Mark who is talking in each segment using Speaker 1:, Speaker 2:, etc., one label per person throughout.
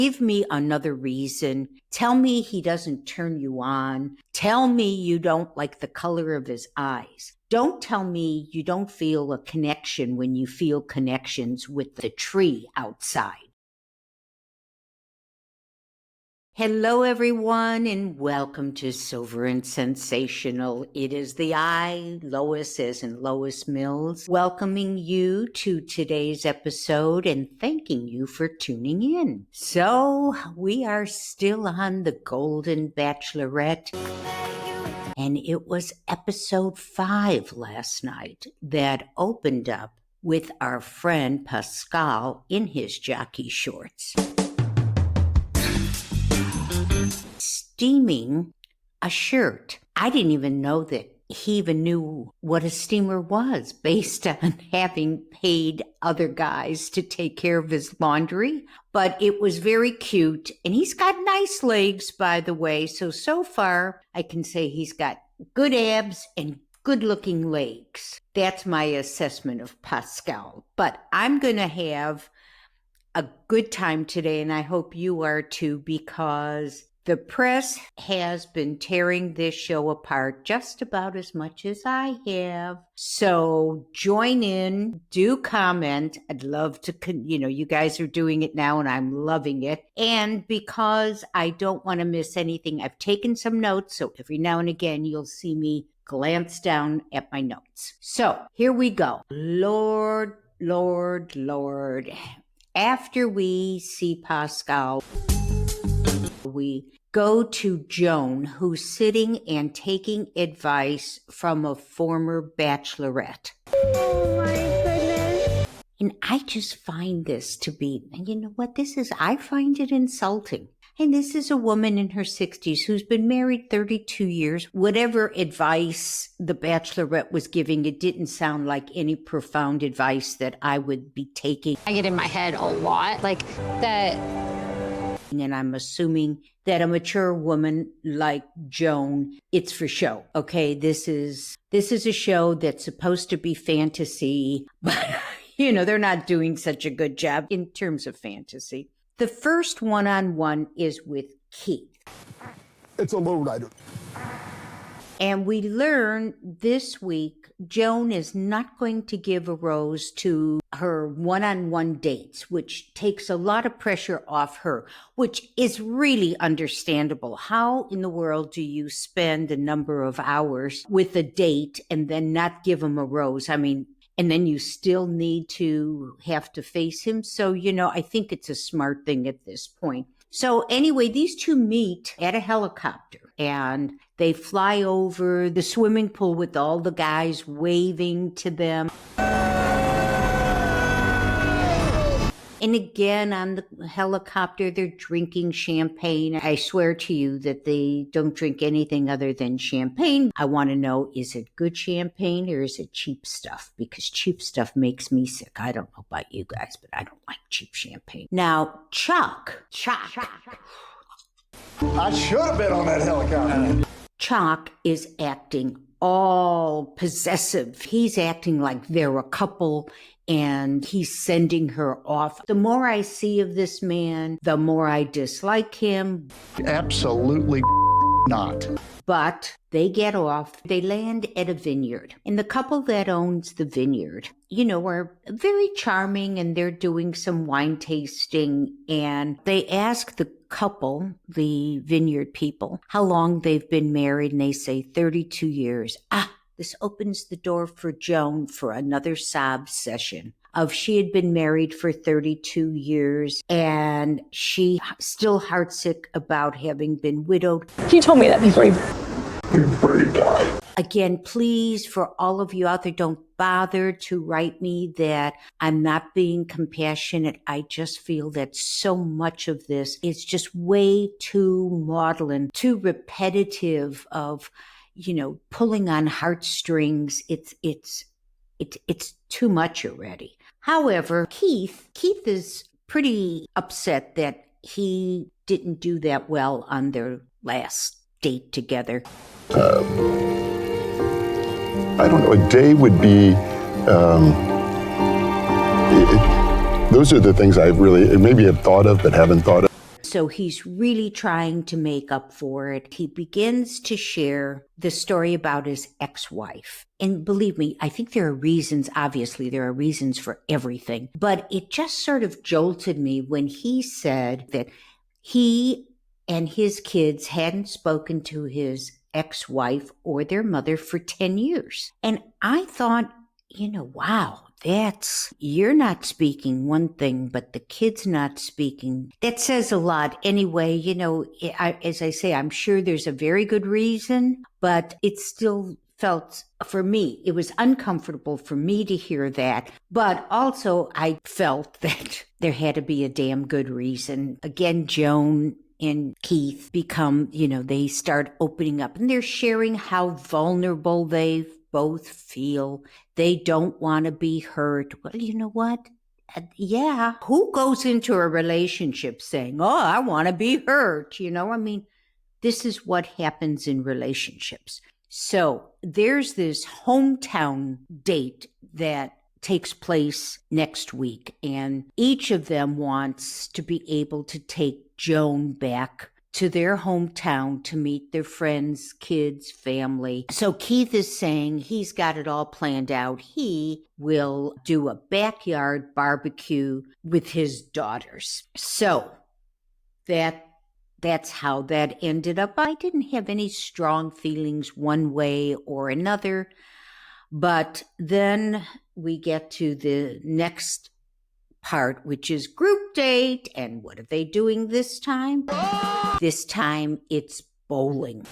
Speaker 1: Give me another reason. Tell me he doesn't turn you on. Tell me you don't like the color of his eyes. Don't tell me you don't feel a connection when you feel connections with the tree outside. Hello, everyone, and welcome to Silver and Sensational. It is the I, Lois, as in Lois Mills, welcoming you to today's episode and thanking you for tuning in. So, we are still on the Golden Bachelorette, and it was episode 5 last night that opened up with our friend Pascal in his jockey shorts, steaming a shirt. I didn't even know that he even knew what a steamer was based on having paid other guys to take care of his laundry. But it was very cute. And he's got nice legs, by the way. So far, I can say he's got good abs and good-looking legs. That's my assessment of Pascal. But I'm going to have a good time today, and I hope you are too, because the press has been tearing this show apart just about as much as I have. So join in, do comment. I'd love to, you guys are doing it now and I'm loving it. And because I don't want to miss anything, I've taken some notes. So every now and again, you'll see me glance down at my notes. So here we go. Lord. After we see Pascal, we go to Joan, who's sitting and taking advice from a former bachelorette.
Speaker 2: Oh my goodness.
Speaker 1: And I just find this to be, you know what this is? I find it insulting. And this is a woman in her 60s who's been married 32 years. Whatever advice the bachelorette was giving, it didn't sound like any profound advice that I would be taking.
Speaker 2: I get in my head a lot, like that.
Speaker 1: And I'm assuming that a mature woman like Joan, it's for show. Okay, this is a show that's supposed to be fantasy, but they're not doing such a good job in terms of fantasy. The first one-on-one is with Keith.
Speaker 3: It's a lowrider.
Speaker 1: And we learn this week Joan is not going to give a rose to her one-on-one dates, which takes a lot of pressure off her, which is really understandable. How in the world do you spend a number of hours with a date and then not give him a rose? I mean, and then you still need to have to face him. So, I think it's a smart thing at this point. So anyway, these two meet at a helicopter and they fly over the swimming pool with all the guys waving to them. And again, on the helicopter, they're drinking champagne. I swear to you that they don't drink anything other than champagne. I want to know, is it good champagne or is it cheap stuff? Because cheap stuff makes me sick. I don't know about you guys, but I don't like cheap champagne. Now, CHOCK.
Speaker 3: I should have been on that helicopter.
Speaker 1: CHOCK is acting all possessive. He's acting like they're a couple and he's sending her off. The more I see of this man, the more I dislike him.
Speaker 3: Absolutely not.
Speaker 1: But they get off. They land at a vineyard. And the couple that owns the vineyard, are very charming and they're doing some wine tasting. And they ask the couple, the vineyard people, how long they've been married. And they say 32 years. This opens the door for Joan for another sob session of she had been married for 32 years and she still heartsick about having been widowed.
Speaker 2: He told me that before he
Speaker 3: died.
Speaker 1: Again, please, for all of you out there, don't bother to write me that I'm not being compassionate. I just feel that so much of this is just way too maudlin, too repetitive of pulling on heartstrings. It's too much already. However, Keith is pretty upset that he didn't do that well on their last date together.
Speaker 3: I don't know, a day would be, those are the things I really maybe have thought of but haven't thought of.
Speaker 1: so he's really trying to make up for it. He begins to share the story about his ex-wife. And believe me, I think there are reasons, obviously, there are reasons for everything. But it just sort of jolted me when he said that he and his kids hadn't spoken to his ex-wife or their mother for 10 years. And I thought, wow, you're not speaking one thing, but the kid's not speaking. That says a lot. Anyway, as I say, I'm sure there's a very good reason, but it still felt, for me, it was uncomfortable for me to hear that. But also I felt that there had to be a damn good reason. Again, Joan and Keith become, they start opening up and they're sharing how vulnerable they both feel. They don't want to be hurt. Well, you know what? Yeah. Who goes into a relationship saying, oh, I want to be hurt? This is what happens in relationships. So there's this hometown date that takes place next week, and each of them wants to be able to take Joan back to their hometown to meet their friends, kids, family. So Keith is saying he's got it all planned out. He will do a backyard barbecue with his daughters. So that's how that ended up. I didn't have any strong feelings one way or another. But then we get to the next part, which is group date. And what are they doing this time? This time it's bowling.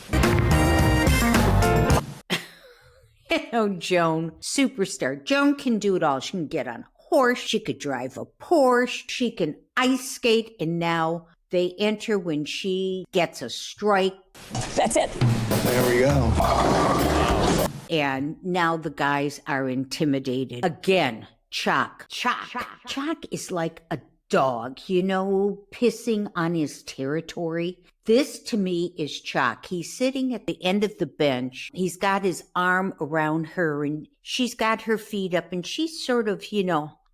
Speaker 1: Joan, superstar. Joan can do it all. She can get on a horse. She could drive a Porsche. She can ice skate. And now they enter when she gets a strike.
Speaker 2: That's it.
Speaker 3: There we go.
Speaker 1: And now the guys are intimidated. Again, CHOCK. CHOCK is like a dog, pissing on his territory. This to me is CHOCK. He's sitting at the end of the bench. He's got his arm around her and she's got her feet up and she's sort of,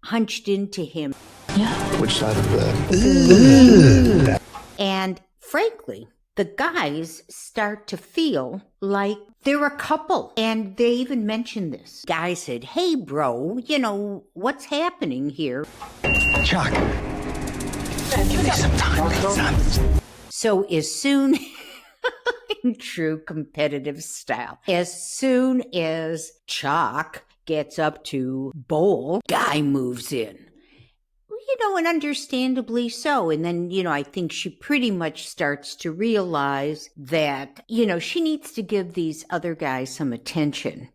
Speaker 1: hunched into him.
Speaker 2: Yeah.
Speaker 3: Which side of the?
Speaker 1: And frankly, the guys start to feel like they're a couple. And they even mentioned this. Guy said, hey, bro, what's happening here?
Speaker 3: CHOCK. Give me some time, son.
Speaker 1: So as soon, in true competitive style, as soon as CHOCK gets up to bowl, Guy moves in. And understandably so. And then, I think she pretty much starts to realize that, she needs to give these other guys some attention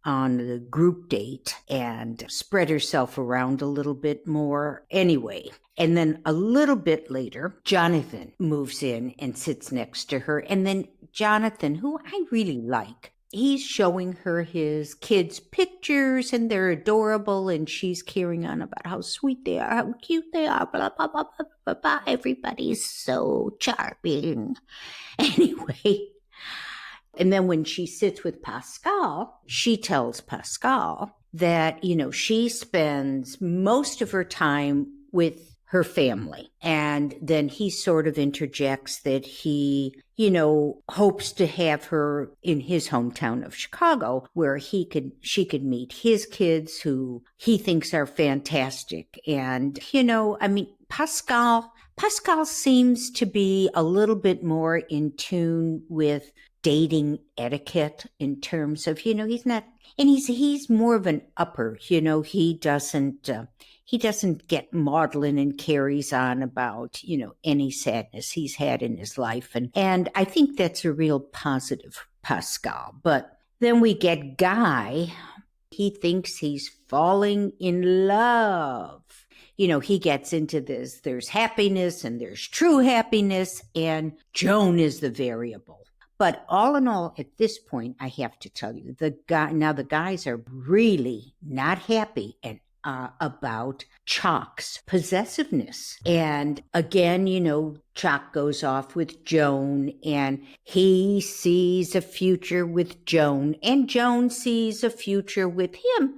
Speaker 1: on the group date and spread herself around a little bit more anyway. And then a little bit later, Jonathan moves in and sits next to her. And then Jonathan, who I really like, he's showing her his kids' pictures and they're adorable and she's carrying on about how sweet they are, how cute they are, blah, blah, blah, blah, blah, blah. Everybody's so charming. Anyway, and then when she sits with Pascal, she tells Pascal that, she spends most of her time with her family. And then he sort of interjects that he, hopes to have her in his hometown of Chicago where she could meet his kids who he thinks are fantastic. And, Pascal seems to be a little bit more in tune with dating etiquette in terms of, he's not, and he's more of an upper, he doesn't get maudlin and carries on about, any sadness he's had in his life. And I think that's a real positive for Pascal. But then we get Guy. He thinks he's falling in love. He gets into this. There's happiness and there's true happiness, and Joan is the variable. But all in all, at this point, I have to tell you, the guys are really not happy and about CHOCK's possessiveness. And again, CHOCK goes off with Joan and he sees a future with Joan and Joan sees a future with him.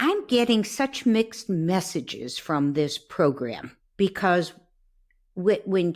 Speaker 1: I'm getting such mixed messages from this program because when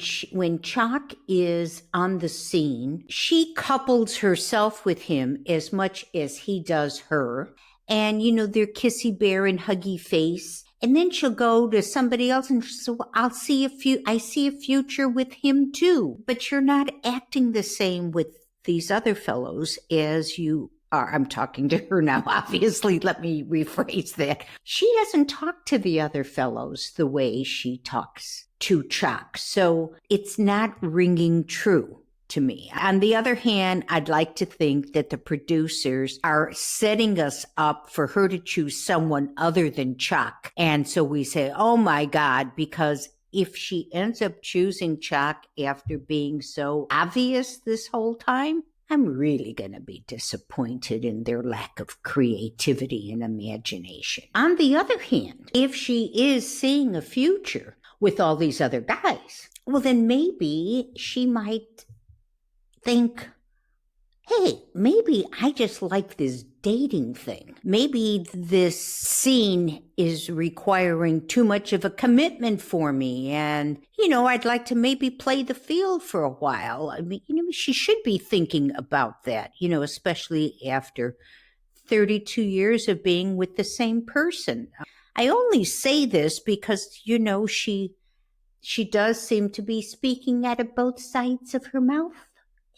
Speaker 1: CHOCK is on the scene, she couples herself with him as much as he does her. And, they're kissy bear and huggy face. And then she'll go to somebody else and so I see a future with him too. But you're not acting the same with these other fellows as you are. I'm talking to her now, obviously. Let me rephrase that. She doesn't talk to the other fellows the way she talks to CHOCK. So it's not ringing true to me. On the other hand, I'd like to think that the producers are setting us up for her to choose someone other than CHOCK. And so we say, oh my God, because if she ends up choosing CHOCK after being so obvious this whole time, I'm really going to be disappointed in their lack of creativity and imagination. On the other hand, if she is seeing a future with all these other guys, well, then maybe she might think, hey, maybe I just like this dating thing. Maybe this scene is requiring too much of a commitment for me. And, I'd like to maybe play the field for a while. I mean, she should be thinking about that, especially after 32 years of being with the same person. I only say this because, she does seem to be speaking out of both sides of her mouth,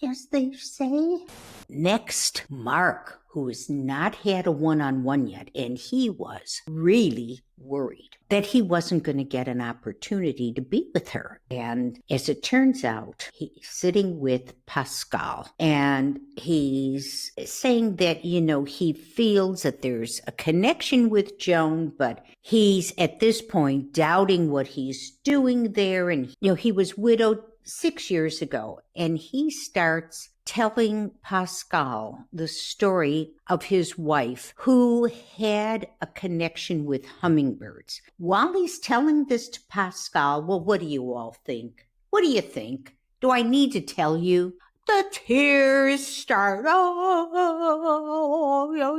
Speaker 1: as they say. Next, Mark, who has not had a one-on-one yet, and he was really worried that he wasn't going to get an opportunity to be with her. And as it turns out, he's sitting with Pascal, and he's saying that, he feels that there's a connection with Joan, but he's at this point doubting what he's doing there. And, he was widowed 6 years ago, and he starts telling Pascal the story of his wife who had a connection with hummingbirds. While he's telling this to Pascal, well, what do you all think? What do you think? Do I need to tell you? The tears start. Oh,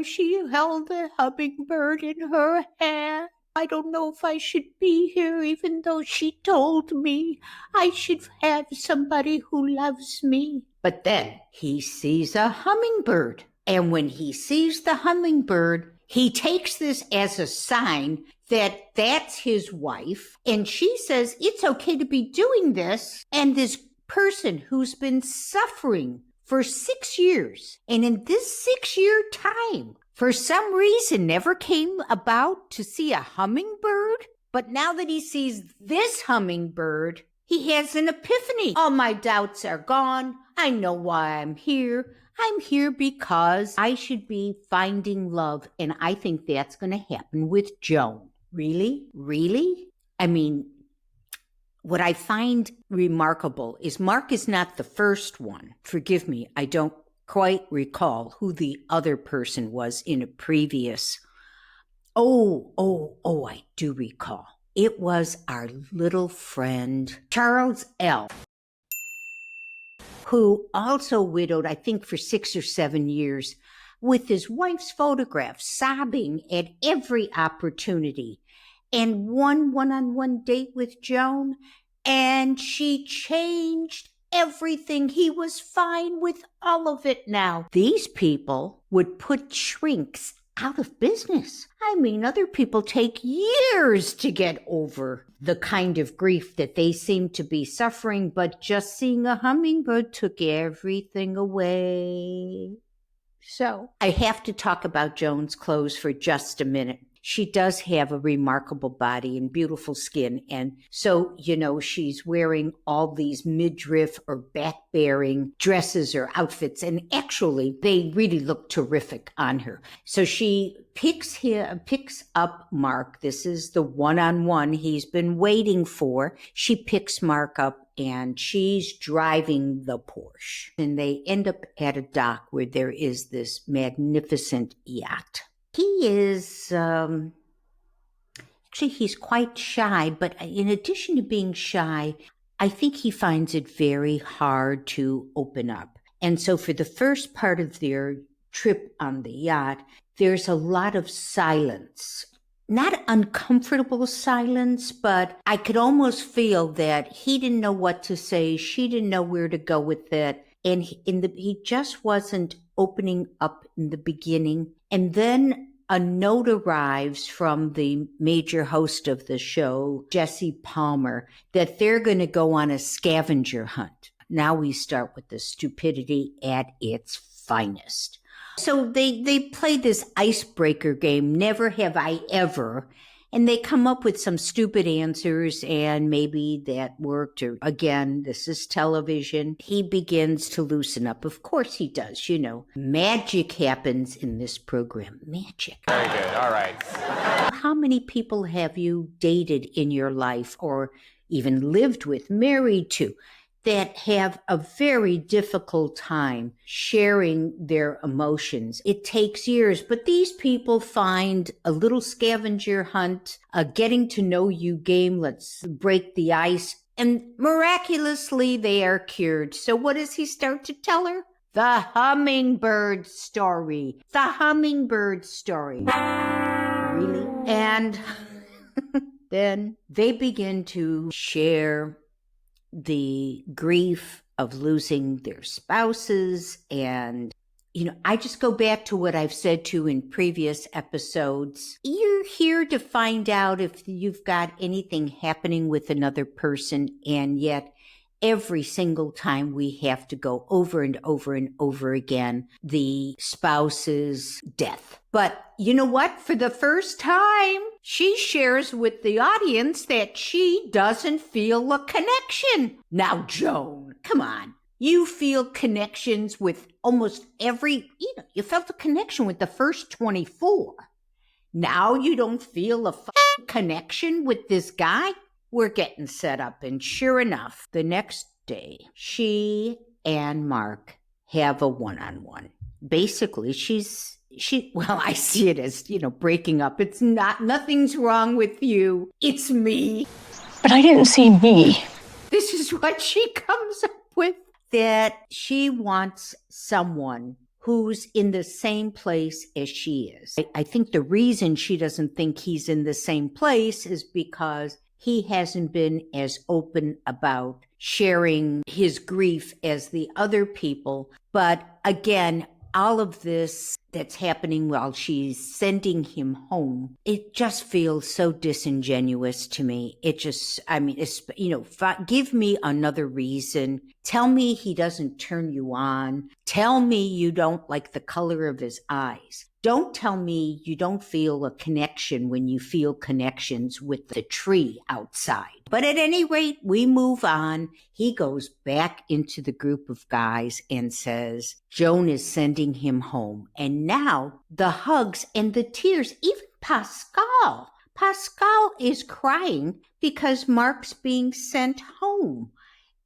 Speaker 1: she held the hummingbird in her hand. I don't know if I should be here, even though she told me I should have somebody who loves me. But then he sees a hummingbird. And when he sees the hummingbird, he takes this as a sign that that's his wife. And she says, it's okay to be doing this. And this person who's been suffering for 6 years, and in this 6-year time, for some reason never came about to see a hummingbird. But now that he sees this hummingbird, he has an epiphany. All my doubts are gone. I know why I'm here. I'm here because I should be finding love. And I think that's going to happen with Joan. Really? Really? I mean, what I find remarkable is Mark is not the first one. Forgive me, I don't quite recall who the other person was in a previous. I do recall. It was our little friend, Charles L., who also widowed, I think, for 6 or 7 years, with his wife's photograph, sobbing at every opportunity, and one-on-one date with Joan, and she changed everything. He was fine with all of it now. These people would put shrinks out of business. I mean, other people take years to get over the kind of grief that they seem to be suffering, but just seeing a hummingbird took everything away. So I have to talk about Joan's clothes for just a minute. She does have a remarkable body and beautiful skin. And so, she's wearing all these midriff or back-bearing dresses or outfits. And actually, they really look terrific on her. So she picks up Mark. This is the one-on-one he's been waiting for. She picks Mark up and she's driving the Porsche. And they end up at a dock where there is this magnificent yacht. He is, actually, he's quite shy, but in addition to being shy, I think he finds it very hard to open up. And so for the first part of their trip on the yacht, there's a lot of silence. not uncomfortable silence, but I could almost feel that he didn't know what to say. She didn't know where to go with it. And he just wasn't opening up in the beginning. And then a note arrives from the major host of the show, Jesse Palmer, that they're going to go on a scavenger hunt. Now we start with the stupidity at its finest. So they play this icebreaker game, Never Have I Ever, and they come up with some stupid answers, and maybe that worked. Or again, this is television. He begins to loosen up. Of course he does. Magic happens in this program. Magic.
Speaker 4: Very good. All right.
Speaker 1: How many people have you dated in your life, or even lived with, married to, that have a very difficult time sharing their emotions? It takes years, but these people find a little scavenger hunt, a getting to know you game, let's break the ice, and miraculously they are cured. So what does he start to tell her? The hummingbird story. The hummingbird story. Really? And then they begin to share the grief of losing their spouses. And, I just go back to what I've said to you in previous episodes. You're here to find out if you've got anything happening with another person, and yet every single time we have to go over and over and over again, the spouse's death. But you know what? For the first time, she shares with the audience that she doesn't feel a connection. Now, Joan, come on. You feel connections with almost every, you felt a connection with the first 24. Now you don't feel a connection with this guy? We're getting set up, and sure enough, the next day, she and Mark have a one-on-one. Basically, well, I see it as, breaking up. It's nothing's wrong with you. It's me.
Speaker 2: But I didn't see me.
Speaker 1: This is what she comes up with, that she wants someone who's in the same place as she is. I think the reason she doesn't think he's in the same place is because he hasn't been as open about sharing his grief as the other people. But again, all of this that's happening while she's sending him home, it just feels so disingenuous to me. It just, give me another reason. Tell me he doesn't turn you on. Tell me you don't like the color of his eyes. Don't tell me you don't feel a connection when you feel connections with the tree outside. But at any rate, we move on. He goes back into the group of guys and says, Joan is sending him home. And now the hugs and the tears, even Pascal. Pascal is crying because Mark's being sent home.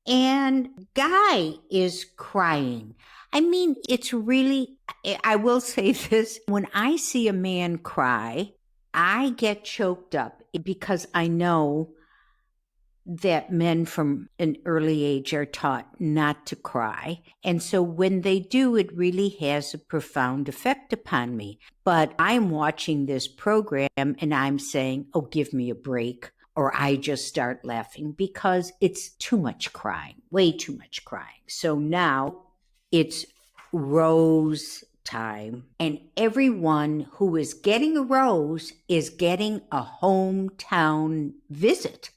Speaker 1: And Guy is crying. It's really, I will say this, when I see a man cry, I get choked up because I know that men from an early age are taught not to cry. And so when they do, it really has a profound effect upon me. But I'm watching this program and I'm saying, oh, give me a break. Or I just start laughing because it's too much crying, way too much crying. So now it's rose time, and everyone who is getting a rose is getting a hometown visit.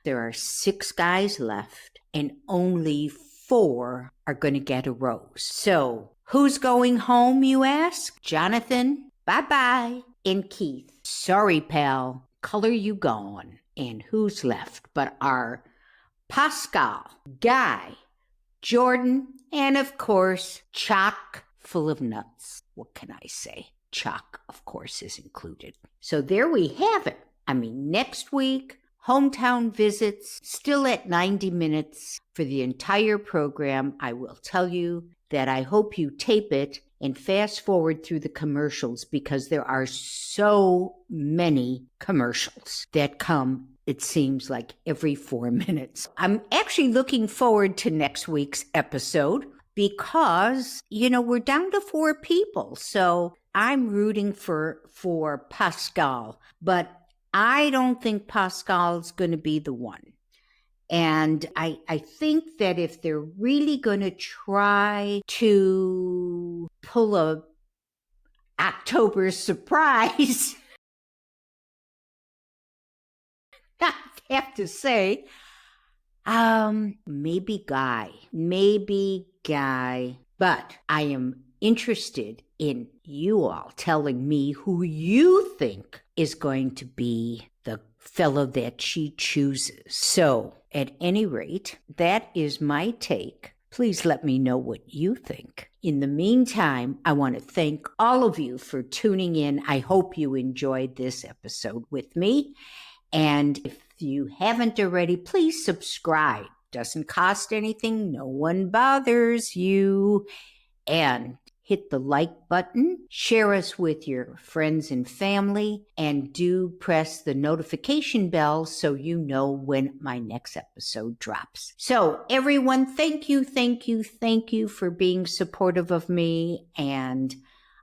Speaker 1: There are 6 guys left, and only 4 are going to get a rose. So who's going home, you ask? Jonathan, bye-bye, and Keith. Sorry, pal. Color you gone. And who's left but our Pascal, Guy, Jordan, and of course, CHOCK, full of nuts. What can I say? CHOCK, of course, is included. So there we have it. Next week, hometown visits, still at 90 minutes for the entire program. I will tell you that I hope you tape it and fast forward through the commercials because there are so many commercials that come, it seems like every 4 minutes. I'm actually looking forward to next week's episode because, we're down to 4 people. So I'm rooting for Pascal, but I don't think Pascal's going to be the one. And I think that if they're really going to try to pull a October surprise, I have to say, maybe Guy, but I am interested in you all telling me who you think is going to be the fellow that she chooses. So, at any rate, that is my take. Please let me know what you think. In the meantime, I want to thank all of you for tuning in. I hope you enjoyed this episode with me. And if you haven't already, please subscribe. Doesn't cost anything. No one bothers you. And hit the like button, share us with your friends and family, and do press the notification bell so you know when my next episode drops. So everyone, thank you for being supportive of me, and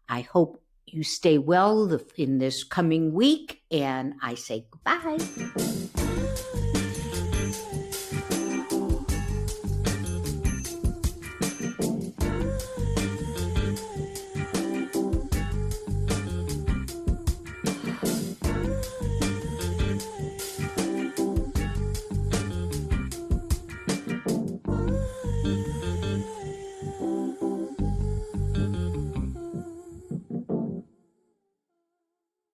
Speaker 1: I hope you stay well in this coming week, and I say goodbye.